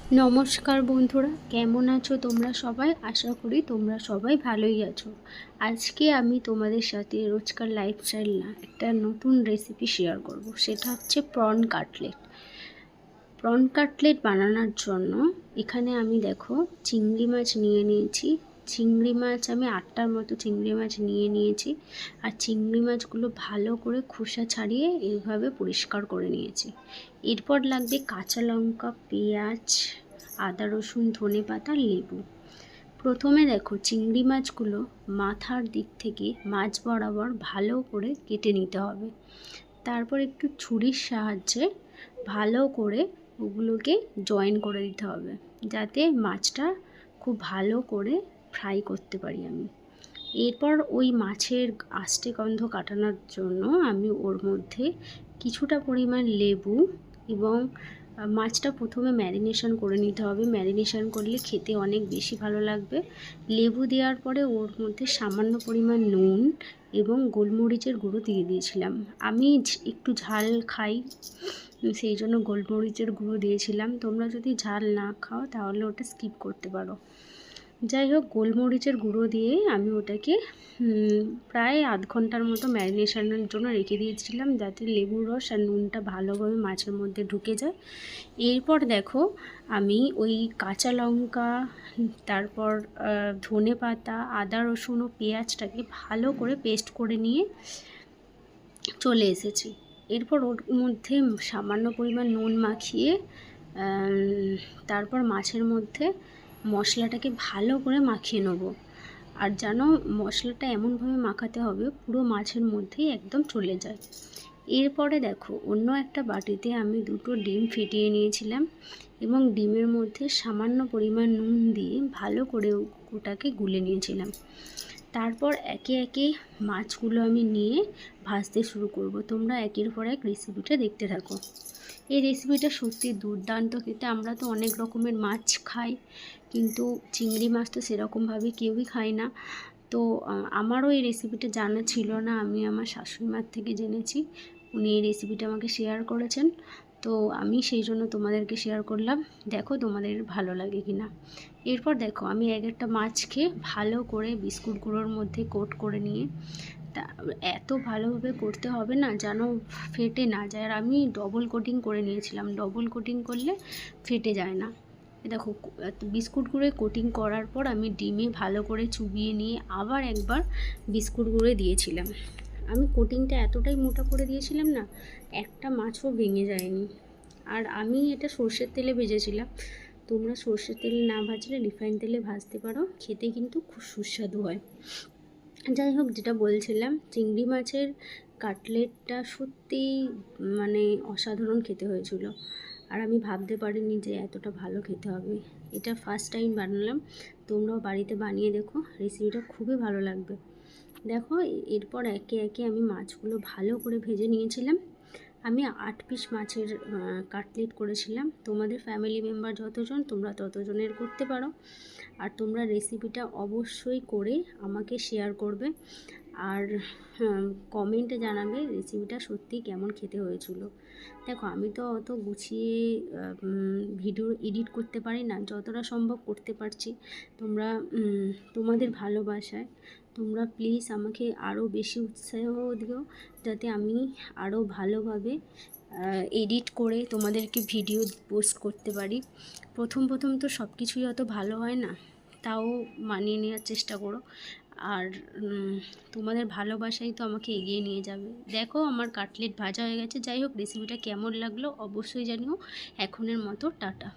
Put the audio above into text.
নমস্কার বন্ধুরা, কেমন আছো তোমরা সবাই? আশা করি তোমরা সবাই ভালোই আছো। আজকে আমি তোমাদের সাথে রোজকার লাইফস্টাইল না একটা নতুন রেসিপি শেয়ার করব। সেটা হচ্ছে প্রন কাটলেট। প্রন কাটলেট বানানোর জন্য এখানে আমি দেখো চিংড়ি মাছ নিয়ে নিয়েছি। চিংড়ি মাছ আমি 8টার মতো চিংড়ি মাছ নিয়ে নিয়েছি। আর চিংড়ি মাছগুলো ভালো করে খোসা ছাড়িয়ে এইভাবে পরিষ্কার করে নিয়েছি। এরপর লাগবে কাঁচা লঙ্কা, পেঁয়াজ, আদা, রসুন, ধনেপাতা, লেবু। প্রথমে দেখো চিংড়ি মাছগুলো মাথার দিক থেকে মাছ বরাবর ভালো করে কেটে নিতে হবে। তারপর একটু ছুরির সাহায্যে ভালো করে ওগুলোকে জয়েন করে দিতে হবে, যাতে মাছটা খুব ভালো করে ফ্রাই করতে পারি আমি। এরপর ওই মাছের আষ্টে গন্ধ কাটানোর জন্য আমি ওর মধ্যে কিছুটা পরিমাণ লেবু এবং মাছটা প্রথমে ম্যারিনেশন করে নিতে হবে। ম্যারিনেশন করলে খেতে অনেক বেশি ভালো লাগবে। লেবু দেওয়ার পরে ওর মধ্যে সামান্য পরিমাণ নুন এবং গোলমরিচের গুঁড়ো দিয়ে দিয়েছিলাম। আমি একটু ঝাল খাই, সেই জন্য গোলমরিচের গুঁড়ো দিয়েছিলাম। তোমরা যদি ঝাল না খাও তাহলে ওটা স্কিপ করতে পারো। যাই হোক, গোলমরিচের গুঁড়ো দিয়ে আমি ওটাকে প্রায় আধ ঘন্টার মতো ম্যারিনেশনের জন্য রেখে দিয়েছিলাম, যাতে লেবুর রস আর নুনটা ভালোভাবে মাছের মধ্যে ঢুকে যায়। এরপর দেখো আমি ওই কাঁচা লঙ্কা, তারপর ধনেপাতা, আদা, রসুন ও পেঁয়াজটাকে ভালো করে পেস্ট করে নিয়ে চলে এসেছি। এরপর ওর মধ্যে সামান্য পরিমাণ নুন মাখিয়ে তারপর মাছের মধ্যে মশলাটাকে ভালো করে মাখিয়ে নেব। আর যেন মশলাটা এমনভাবে মাখাতে হবে পুরো মাছের মধ্যেই একদম চলে যায়। এরপরে দেখো অন্য একটা বাটিতে আমি 2টো ডিম ফেটিয়ে নিয়েছিলাম এবং ডিমের মধ্যে সামান্য পরিমাণ নুন দিয়ে ভালো করে ওটাকে গুলে নিয়েছিলাম। তারপর একে একে মাছগুলো আমি নিয়ে ভাজতে শুরু করব। তোমরা একের পর এক রেসিপিটা দেখতে থাকো। এই রেসিপিটা সত্যি দুর্দান্ত খেতে। আমরা তো অনেক রকমের মাছ খাই, কিন্তু চিংড়ি মাছ তো সেরকমভাবে কেউই খায় না। তো আমারও এই রেসিপিটা জানা ছিল না, আমি আমার শাশুড়ি মার থেকে জেনেছি। উনি এই রেসিপিটা আমাকে শেয়ার করেছেন, তো আমি সেই জন্য তোমাদেরকে শেয়ার করলাম। দেখো তোমাদের ভালো লাগে কি না। এরপর দেখো আমি এক একটা মাছকে ভালো করে বিস্কুট গুঁড়োর মধ্যে কোট করে নিয়ে, তা এত ভালোভাবে করতে হবে না যেন ফেটে না যায়। আর আমি ডবল কোটিং করে নিয়েছিলাম, ডবল কোটিং করলে ফেটে যায় না। দেখো বিস্কুট গুঁড়োয় কোটিং করার পর আমি ডিমে ভালো করে চুবিয়ে নিয়ে আবার একবার বিস্কুট গুঁড়ো দিয়েছিলাম। আমি কোটিংটা এতটাই মোটা করে দিয়েছিলাম না, একটা মাছও ভেঙে যায়নি। আর আমি এটা সর্ষের তেলে ভেজেছিলাম। তোমরা সর্ষের তেলে না ভাজলে রিফাইন তেলে ভাজতে পারো, খেতে কিন্তু খুব সুস্বাদু হয়। যাই হোক, যেটা বলছিলাম, চিংড়ি মাছের কাটলেটটা সত্যিই মানে অসাধারণ খেতে হয়েছিল। আর আমি ভাবতে পারিনি যে এতটা ভালো খেতে হবে। এটা ফার্স্ট টাইম বানালাম, তোমরাও বাড়িতে বানিয়ে দেখো, রেসিপিটা খুবই ভালো লাগবে। দেখো এরপর একে একে আমি মাছগুলো ভালো করে ভেজে নিয়েছিলাম। আমি 8 পিস মাছের কাটলেট করেছিলাম। তোমাদের ফ্যামিলি মেম্বার যতজন তোমরা ততজনের করতে পারো। আর তোমরা রেসিপিটা অবশ্যই করে আমাকে শেয়ার করবে আর কমেন্টে জানাবে রেসিপিটা সত্যি কেমন খেতে হয়েছিল। দেখো আমি তো অত গুছিয়ে ভিডিও এডিট করতে পারি না, যতটা সম্ভব করতে পারছি। তোমরা তোমাদের ভালোবাসায় তোমরা প্লিজ আমাকে আরও বেশি উৎসাহ দিও, যাতে আমি আরও ভালোভাবে এডিট করে তোমাদেরকে ভিডিও পোস্ট করতে পারি। প্রথম তো সব কিছুই অত ভালো হয় না, তাও মানিয়ে নেওয়ার চেষ্টা করো। আর তোমাদের ভালোবাসাই তো আমাকে এগিয়ে নিয়ে যাবে। দেখো আমার কাটলেট ভাজা হয়ে গেছে। যাই হোক, রেসিপিটা কেমন লাগলো অবশ্যই জানিও। এখনের মতো টাটা।